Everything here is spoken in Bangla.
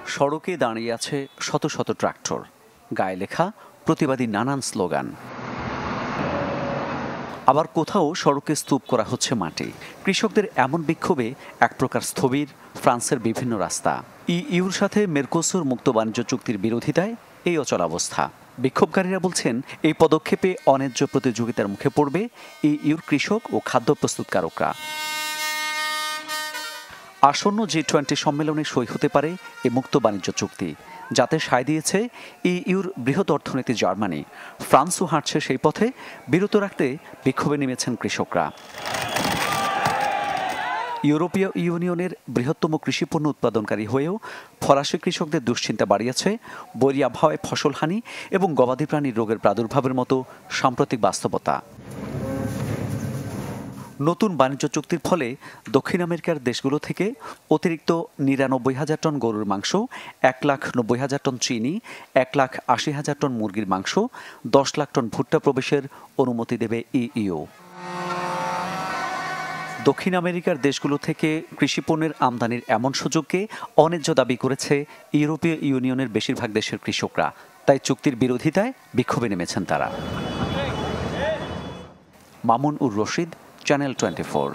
সড়কে দাঁড়িয়ে আছে শত শত ট্রাক্টর, গায়ে লেখা প্রতিবাদী নানান স্লোগান। আবার কোথাও সড়কে স্তূপ করা হচ্ছে মাটি। কৃষকদের এমন বিক্ষোভে এক প্রকার স্থবির ফ্রান্সের বিভিন্ন রাস্তা। ইউর সাথে মেরকোসুর মুক্ত বাণিজ্য চুক্তির বিরোধিতায় এই অচলাবস্থা। বিক্ষোভকারীরা বলছেন, এই পদক্ষেপে অন্যায্য প্রতিযোগিতার মুখে পড়বে ইউর কৃষক ও খাদ্য প্রস্তুতকারকরা। আসন্ন G20 সম্মেলনে সই হতে পারে এই মুক্ত বাণিজ্য চুক্তি, যাতে সায় দিয়েছে ইউর বৃহৎ অর্থনীতি জার্মানি। ফ্রান্সও হাঁটছে সেই পথে। বিরত রাখতে বিক্ষোভে নেমেছেন কৃষকরা। ইউরোপীয় ইউনিয়নের বৃহত্তম কৃষিপণ্য উৎপাদনকারী হয়েও ফরাসি কৃষকদের দুশ্চিন্তা বাড়িয়েছে বৈরী আবহাওয়ায় ফসলহানি এবং গবাদি প্রাণীর রোগের প্রাদুর্ভাবের মতো সাম্প্রতিক বাস্তবতা। নতুন বাণিজ্য চুক্তির ফলে দক্ষিণ আমেরিকার দেশগুলো থেকে অতিরিক্ত ৯৯,০০০ টন গরুর মাংস, ১,৯০,০০০ টন চিনি, ১,৮০,০০০ টন মুরগির মাংস, ১০ লাখ টন ভুট্টা প্রবেশের অনুমতি দেবে ইউ। দক্ষিণ আমেরিকার দেশগুলো থেকে কৃষিপণ্যের আমদানির এমন সুযোগকে অন্যায্য দাবি করেছে ইউরোপীয় ইউনিয়নের বেশিরভাগ দেশের কৃষকরা। তাই চুক্তির বিরোধিতায় বিক্ষোভে নেমেছেন তারা। মামুন উর রশিদ, চ্যানেল 24।